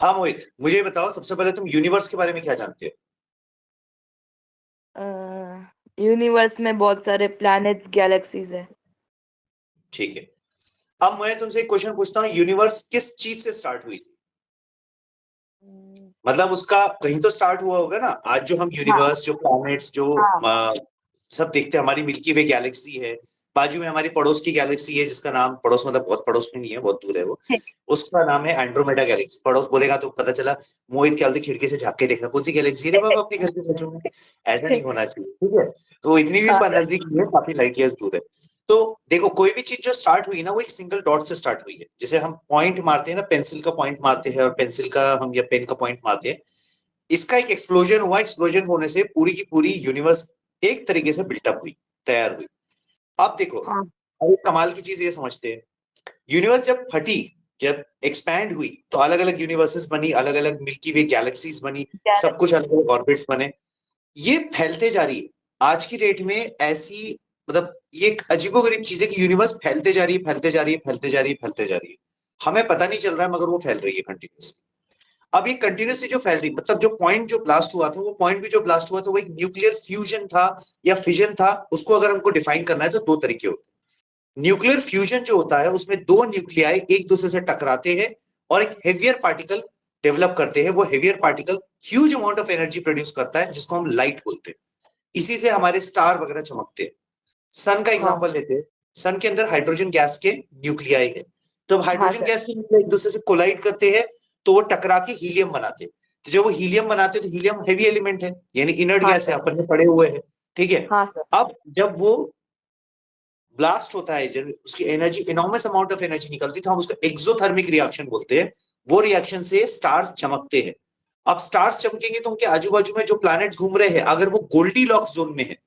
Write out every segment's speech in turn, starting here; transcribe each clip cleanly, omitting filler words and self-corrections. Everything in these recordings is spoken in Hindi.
हाँ मोहित, मुझे बताओ सबसे पहले तुम यूनिवर्स के बारे में क्या जानते हो? यूनिवर्स में बहुत सारे प्लैनेट्स गैलेक्सीज है। ठीक है। अब मैं तुमसे एक क्वेश्चन पूछता हूँ, यूनिवर्स किस चीज से स्टार्ट हुई थी? हम्म, मतलब उसका कहीं तो स्टार्ट हुआ होगा ना। आज जो हम हाँ यूनिवर्स, जो प्लैनेट्स, जो हाँ। सब देखते हैं, हमारी मिल्की वे गैलेक्सी है। बाजू में हमारी पड़ोस की गैलेक्सी है, जिसका नाम, पड़ोस मतलब बहुत पड़ोस में नहीं है, बहुत दूर है वो। उसका नाम है एंड्रोमेडा गैलेक्सी। पड़ोस बोलेगा तो पता चला मोहित क्या बोलते, खिड़की से झांक के देखना कौन सी गैलेक्सी है रे बाबा, अपने घर के बच्चों में। ऐसा नहीं होना चाहिए, ठीक है। तो इतनी भी हाँ नजदीक नहीं है, काफी लाइट ईयर्स दूर है। तो देखो, कोई भी चीज जो स्टार्ट हुई ना, वो एक सिंगल डॉट से स्टार्ट हुई है। जैसे हम पॉइंट मारते हैं ना, पेंसिल का पॉइंट मारते हैं, और पेंसिल का हम या पेन का पॉइंट मारते हैं। इसका एक एक्सप्लोजन हुआ, एक्सप्लोजन होने से पूरी की पूरी यूनिवर्स एक तरीके से बिल्टअप हुई, तैयार हुई। अब देखो, हाँ। अब एक कमाल की चीज ये समझते हैं, यूनिवर्स जब फटी, जब एक्सपैंड हुई, तो अलग अलग यूनिवर्सेस बनी, अलग अलग मिल्की वे गैलेक्सीज बनी, सब कुछ अलग गैलेक्सीज। अलग ऑर्बिट्स बने। ये फैलते जा रही है आज की डेट में, ऐसी मतलब ये एक अजीबोगरीब चीज है कि यूनिवर्स फैलते जा रही है, फैलते जा रही है, फैलते जा रही है, फैलते जा रही है। हमें पता नहीं चल रहा है, मगर वो फैल रही है कंटिन्यूसली। अब ये कंटिन्यूसली जो फैल रही, मतलब जो पॉइंट जो ब्लास्ट हुआ था, वो पॉइंट भी जो ब्लास्ट हुआ था, वो एक न्यूक्लियर फ्यूजन था या फिजन था। उसको अगर हमको डिफाइन करना है तो दो तरीके होते हैं। न्यूक्लियर फ्यूजन जो होता है, उसमें दो न्यूक्लियाई एक दूसरे से टकराते हैं और एक हेवियर पार्टिकल डेवलप करते हैं। वो heavier particle huge amount of energy produce करता है, जिसको हम लाइट बोलते हैं। इसी से हमारे स्टार वगैरह चमकते हैं। सन का हाँ एग्जांपल लेते हैं। सन के अंदर हाइड्रोजन गैस के न्यूक्लियाई है। तो हाँ हाइड्रोजन सर। गैस के न्यूक्लियाई एक दूसरे से कोलाइड करते हैं, तो वो टकरा के हीलियम बनाते हैं। तो जब वो हीलियम बनाते हैं, तो हीलियम हेवी एलिमेंट है, यानी इनर्ट हाँ गैस है, सर। अपन में पड़े हुए हैं। ठीक है। हाँ सर। अब जब वो ब्लास्ट होता है, जब उसकी energy, enormous amount of energy निकलती है, तो हम उसको एक्सोथर्मिक रिएक्शन बोलते हैं। वो रिएक्शन से स्टार्स चमकते हैं। अब स्टार्स चमकेंगे तो उनके आजू बाजू में जो प्लैनेट्स घूम रहे हैं, अगर वो गोल्डी लॉक्स जोन में है,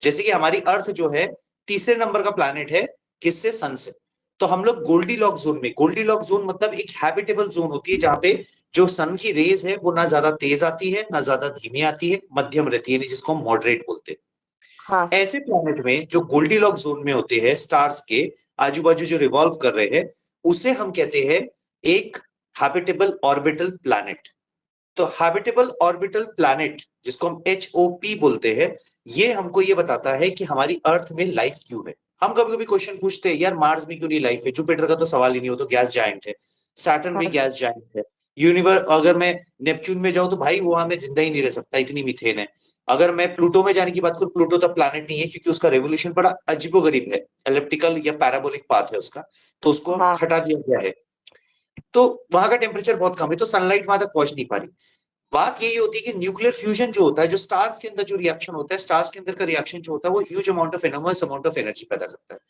जैसे कि हमारी अर्थ जो है तीसरे नंबर का प्लैनेट है, किससे? सन से। तो हम लोग गोल्डी लॉक जोन में, गोल्डी लॉक जोन मतलब एक हैबिटेबल जोन होती है, जहां पे जो सन की रेज है वो ना ज्यादा तेज आती है, ना ज्यादा धीमी आती है, मध्यम रहती है, जिसको हम मॉडरेट बोलते हैं। हाँ सर। ऐसे प्लैनेट में जो गोल्डी लॉक जोन में होते हैं, स्टार्स के आजू बाजू जो रिवॉल्व कर रहे हैं, उसे हम कहते हैं एक हैबिटेबल ऑर्बिटल प्लैनेट। तो हैबिटेबल ऑर्बिटल प्लैनेट, जिसको हम HOP बोलते हैं, ये हमको ये बताता है कि हमारी अर्थ में लाइफ क्यों है। हम कभी कभी क्वेश्चन पूछते हैं, यार मार्स में क्यों नहीं लाइफ है? जुपिटर का तो सवाल ही नहीं, हो तो गैस जायंट है। सैटर्न भी हाँ गैस जायंट है। यूनिवर्स, अगर मैं नेपच्यून में जाऊं तो भाई वहां मैं जिंदा ही नहीं रह सकता, इतनी मीथेन है। अगर मैं प्लूटो में जाने की बात करूं, प्लूटो तो प्लैनेट नहीं है, क्योंकि उसका रेवोल्यूशन बड़ा अजीबोगरीब है, एलिप्टिकल या पैराबोलिक पाथ है उसका। तो उसको हाँ हटा दिया गया है। तो वहां का टेम्परेचर बहुत कम है, तो सनलाइट वहां तक पहुंच नहीं पा रही। बात यही होती है कि न्यूक्लियर फ्यूजन जो होता है, जो स्टार्स के अंदर जो रिएक्शन होता है, स्टार्स के अंदर का रिएक्शन जो होता है, वो huge amount of enormous amount of energy पैदा करता है।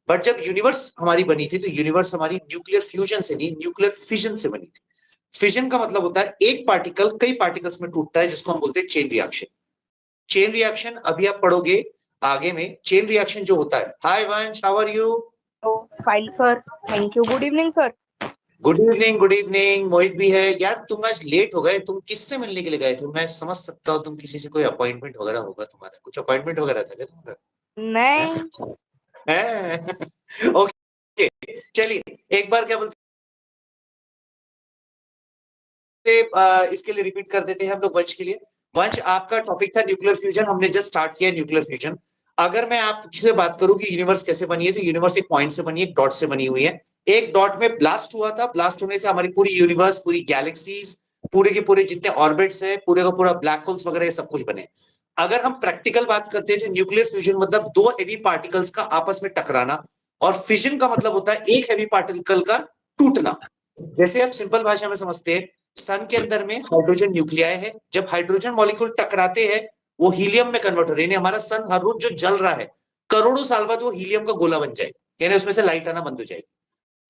बट जब यूनिवर्स हमारी बनी थी, तो यूनिवर्स हमारी न्यूक्लियर फ्यूजन से नहीं, न्यूक्लियर फिजन से बनी थी। फिजन का मतलब होता है एक पार्टिकल कई पार्टिकल्स में टूटता है, जिसको हम बोलते हैं चेन रिएक्शन। चेन रिएक्शन अभी आप पढ़ोगे आगे में। चेन रिएक्शन जो होता है, hi Vansh, how are you? तो file sir. Thank you. Good evening sir. Good evening, good evening. Mohit भी है यार। तुम आज लेट हो गए, तुम किससे मिलने के लिए गए थे? मैं समझ सकता हूँ, तुम किसी से कोई अपॉइंटमेंट वगैरह होगा तुम्हारा, कुछ अपॉइंटमेंट वगैरह था क्या तुम्हारा? नहीं। हैं? ओके, चलिए एक बार क्या बोलते हैं, इसके लिए रिपीट कर देते हैं हम लोग वंश के लिए। वंश, आपका टॉपिक था न्यूक्लियर फ्यूजन, हमने जस्ट स्टार्ट किया न्यूक्लियर फ्यूजन। अगर मैं आपसे बात करूं कि यूनिवर्स कैसे बनी है, तो यूनिवर्स एक पॉइंट से बनी है, एक डॉट से बनी हुई है। एक डॉट में ब्लास्ट हुआ था, ब्लास्ट होने से हमारी पूरी यूनिवर्स, पूरी गैलेक्सीज, पूरे के पूरे जितने ऑर्बिट्स है, पूरे का पूरा ब्लैक होल्स वगैरह, ये सब कुछ बने। अगर हम प्रैक्टिकल बात करते हैं, तो न्यूक्लियर फ्यूजन मतलब दो हेवी पार्टिकल्स का आपस में टकराना, और फिजन का मतलब होता है एक हेवी पार्टिकल का टूटना। जैसे आप सिंपल भाषा में समझते हैं, सन के अंदर में हाइड्रोजन न्यूक्लियाई है, जब हाइड्रोजन मॉलिक्यूल टकराते हैं, वो हीलियम में कन्वर्ट हो रहे हैं, यानी हमारा सन हर रोज जो जल रहा है, करोड़ों साल बाद वो हीलियम का गोला बन जाएगा, यानी उसमें से लाइट आना बंद हो जाएगी।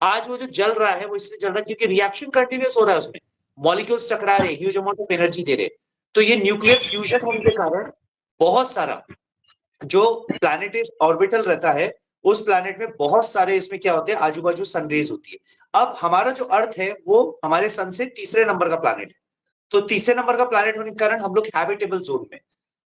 आज वो जो जल रहा है, वो इसलिए जल रहा है क्योंकि रिएक्शन कंटिन्यूस हो रहा है उसमें, मॉलिक्यूल्स टकरा रहे हैं, ह्यूज अमाउंट ऑफ एनर्जी दे रहे हैं। तो ये न्यूक्लियर फ्यूजन होने के कारण बहुत सारा जो प्लैनेट ऑर्बिटल रहता है, उस प्लैनेट में बहुत सारे, इसमें क्या होते हैं, आजू बाजू सनरेज होती है। अब हमारा जो अर्थ है, वो हमारे सन से तीसरे नंबर का प्लैनेट है। तो तीसरे नंबर का प्लैनेट होने के कारण हम लोग हैबिटेबल जोन में,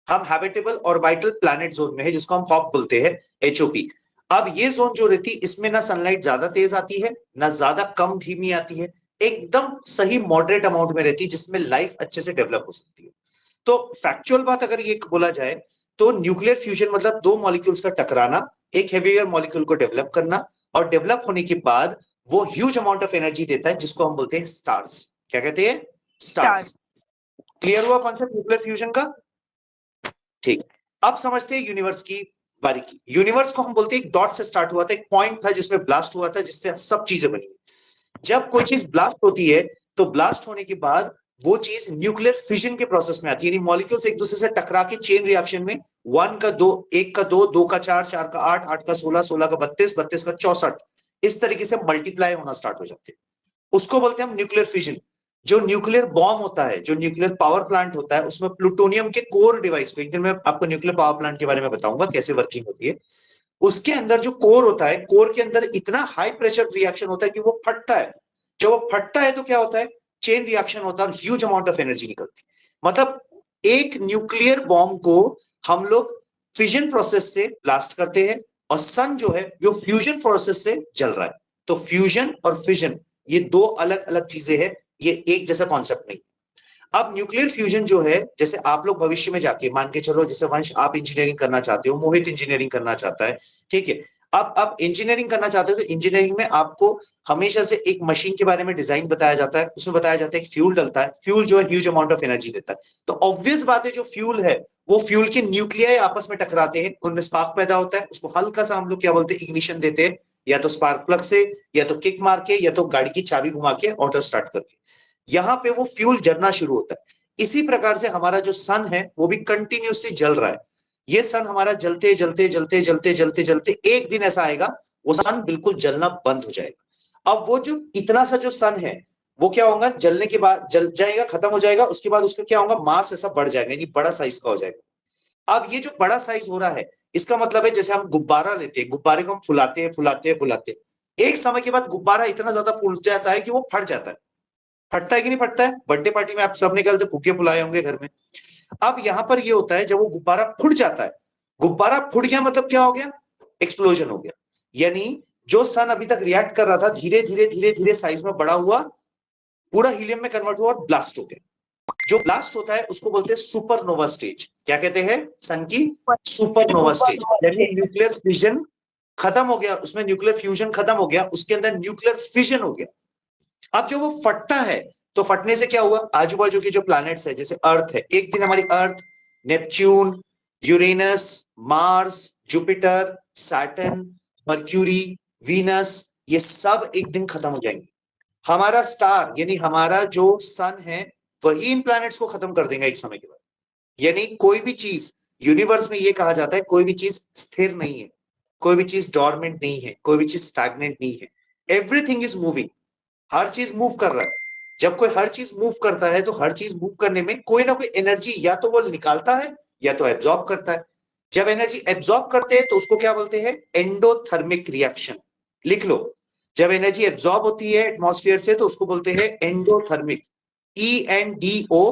हम हैबिटेबल ऑर्बिटल प्लैनेट जोन में है, जिसको हम हॉप बोलते हैं, HOP। अब ये जोन जो रहती है, इसमें ना सनलाइट ज्यादा तेज आती है, ना ज्यादा कम धीमी आती है, एकदम सही मॉडरेट अमाउंट में रहती है, जिसमें लाइफ अच्छे से डेवलप हो सकती है। तो फैक्चुअल बात अगर ये बोला जाए तो न्यूक्लियर फ्यूजन मतलब दो मॉलिक्यूल्स का टकराना, एक हेवियर मॉलिक्यूल को डेवलप करना, और डेवलप होने के बाद वो ह्यूज अमाउंट ऑफ एनर्जी देता है, जिसको हम बोलते हैं स्टार्स। क्या कहते हैं? स्टार। स्टार्स। क्लियर हुआ कॉन्सेप्ट न्यूक्लियर फ्यूजन का? ठीक। अब समझते हैं यूनिवर्स की बारीकी। यूनिवर्स को हम बोलते हैं एक डॉट से स्टार्ट हुआ था, एक पॉइंट था जिसमें ब्लास्ट हुआ था, जिससे सब चीजें बनी। जब कोई चीज ब्लास्ट होती है तो ब्लास्ट होने के बाद वो चीज न्यूक्लियर फिजन के प्रोसेस में आती है, यानी मॉलिक्यूल्स एक दूसरे से टकरा के चेन रिएक्शन में 1 का 2, 1 का 2, 2 का 4, 4 का 8, 8 का 16, 16 का 32, 32 का 64, इस तरीके से मल्टीप्लाई होना स्टार्ट हो जाते हैं। उसको बोलते हैं हम न्यूक्लियर फिजन। जो न्यूक्लियर बॉम्ब होता है, जो न्यूक्लियर पावर प्लांट होता है, उसमें प्लूटोनियम के कोर डिवाइस को, एक दिन मैं आपको न्यूक्लियर पावर प्लांट के बारे में बताऊंगा कैसे वर्किंग होती है। उसके अंदर जो कोर होता है, कोर के अंदर इतना हाई प्रेशर रिएक्शन होता है कि वो फटता है। जब वो फटता है तो क्या होता है? चेन रिएक्शन होता है और ह्यूज अमाउंट ऑफ एनर्जी निकलती है। मतलब एक न्यूक्लियर बॉम्ब को हम लोग फिजन प्रोसेस से ब्लास्ट करते हैं, और सन जो है वो फ्यूजन प्रोसेस से जल रहा है। तो फ्यूजन और फिजन ये दो अलग अलग चीजें हैं, ये एक जैसा कॉन्सेप्ट नहीं। अब न्यूक्लियर फ्यूजन जो है, जैसे आप लोग भविष्य में जाके मान के चलो, जैसे वंश आप इंजीनियरिंग करना चाहते हो, मोहित इंजीनियरिंग करना चाहता है, ठीक है। अब आप इंजीनियरिंग करना चाहते हो तो इंजीनियरिंग में आपको हमेशा से एक मशीन के बारे में डिजाइन बताया जाता है, उसमें बताया जाता है कि फ्यूल डलता है, फ्यूल जो है ह्यूज अमाउंट ऑफ एनर्जी देता है। तो ऑब्वियस बात है, जो फ्यूल है वो फ्यूल के न्यूक्लियाई आपस में टकराते हैं, उनमें स्पार्क पैदा होता है, उसको हल्का सा हम लोग क्या बोलते हैं, इग्निशन देते हैं, या तो स्पार्क प्लग से, या तो किक मार के, या तो गाड़ी की चाबी घुमा के, ऑटो स्टार्ट करके, यहां पे वो फ्यूल जलना शुरू होता है। इसी प्रकार से हमारा जो सन है वो भी कंटिन्यूसली जल रहा है। ये सन हमारा जलते जलते जलते जलते जलते जलते एक दिन ऐसा आएगा वो सन बिल्कुल जलना बंद हो जाएगा। अब वो जो इतना सा जो सन है वो क्या होगा, जलने के बाद जल जाएगा, खत्म हो जाएगा, उसके बाद उसका क्या होगा, मास ऐसा बढ़ जाएगा, यानी बड़ा साइज का हो जाएगा। अब ये जो बड़ा साइज हो रहा है, इसका मतलब है जैसे हम गुब्बारा लेते हैं, गुब्बारे को हम फुलाते हैं फुलाते हैं फुलाते हैं, एक समय के बाद गुब्बारा इतना ज्यादा फूल जाता है कि वो फट जाता है। फटता है कि नहीं फटता है? बर्थडे पार्टी में आप सब निकल तो फुके फुलाए होंगे घर में। अब यहां पर ये होता है, जब वो गुब्बारा फुट जाता है, गुब्बारा फुट गया मतलब क्या हो गया, एक्सप्लोजन हो गया। यानी जो सन अभी तक रिएक्ट कर रहा था, धीरे धीरे धीरे धीरे साइज में बड़ा हुआ, पूरा हीलियम में कन्वर्ट हुआ और ब्लास्ट हो गया। जो ब्लास्ट होता है उसको बोलते हैं सुपरनोवा स्टेज। क्या कहते हैं? सन की सुपरनोवा स्टेज। यानी न्यूक्लियर फिजन खत्म हो गया, उसमें न्यूक्लियर फ्यूजन खत्म हो गया, उसके अंदर न्यूक्लियर फिजन हो गया। अब जब वो फटता है तो फटने से क्या हुआ, आजू बाजू के जो प्लैनेट्स है, जैसे अर्थ है, एक दिन हमारी Earth, Neptune, Uranus, Mars, Jupiter, Saturn, Mercury, Venus, ये सब एक दिन खत्म हो जाएंगे। हमारा स्टार यानी हमारा जो सन है वही इन प्लैनेट्स को खत्म कर देगा एक समय के बाद। यानी कोई भी चीज यूनिवर्स में ये कहा जाता है, कोई भी चीज स्थिर नहीं है, कोई भी चीज डॉर्मेंट नहीं है, कोई भी चीज स्टैग्नेंट नहीं है। Everything is moving. हर चीज मूव कर रहा है। जब कोई हर चीज मूव करता है तो हर चीज मूव करने में कोई ना कोई एनर्जी या तो वो निकालता है या तो एब्जॉर्ब करता है। जब एनर्जी एब्जॉर्ब करते हैं तो उसको क्या बोलते हैं, एंडोथर्मिक रिएक्शन। लिख लो, जब एनर्जी एब्जॉर्ब होती है एटमॉस्फेयर से तो उसको बोलते हैं endothermic. ENDO,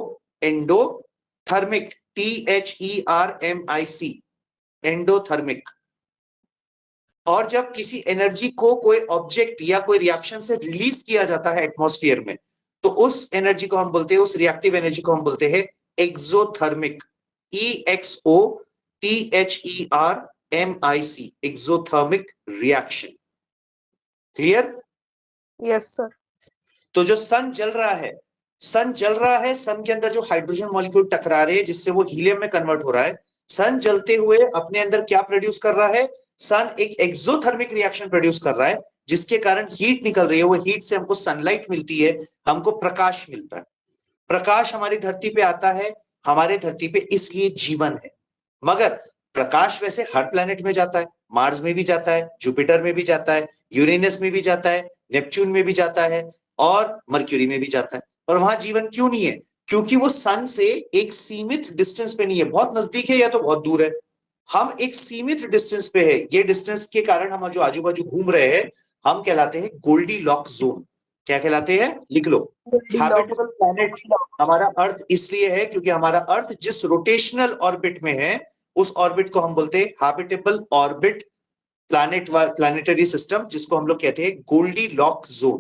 endo, thermic, THERMIC, endothermic. और जब किसी एनर्जी को कोई ऑब्जेक्ट या कोई रिएक्शन से रिलीज किया जाता है एटमॉस्फेयर में, तो उस एनर्जी को हम बोलते हैं, उस रिएक्टिव एनर्जी को हम बोलते हैं exothermic. EXOTHERMIC, exothermic reaction. Clear? Yes sir. तो जो सन जल रहा है, सन जल रहा है, सन के अंदर जो हाइड्रोजन मॉलिक्यूल टकरा रहे हैं जिससे वो हीलियम में कन्वर्ट हो रहा है, सन जलते हुए अपने अंदर क्या प्रोड्यूस कर रहा है, सन एक एक्सोथर्मिक रिएक्शन प्रोड्यूस कर रहा है, जिसके कारण हीट निकल रही है। वो हीट से हमको सनलाइट मिलती है, हमको प्रकाश मिलता है। प्रकाश हमारी धरती पे आता है, हमारे धरती पे इसलिए जीवन है। मगर प्रकाश वैसे हर प्लेनेट में जाता है, मार्स में भी जाता है, जुपिटर में भी जाता है, यूरेनस में भी जाता है, नेपच्यून में भी जाता है, और मर्क्यूरी में भी जाता है। और वहां जीवन क्यों नहीं है? क्योंकि वो सन से एक सीमित डिस्टेंस पे नहीं है, बहुत नजदीक है या तो बहुत दूर है। हम एक सीमित डिस्टेंस पे है, ये डिस्टेंस के कारण हम जो आजू बाजू घूम रहे हैं, हम कहलाते हैं गोल्डी लॉक जोन। क्या कहलाते हैं? लिख लो, हैबिटेबल प्लैनेट। हमारा अर्थ इसलिए है क्योंकि हमारा अर्थ जिस रोटेशनल ऑर्बिट में है, उस ऑर्बिट को हम बोलते हैं हैबिटेबल ऑर्बिट, प्लैनेटरी सिस्टम, जिसको हम लोग कहते हैं गोल्डी लॉक जोन।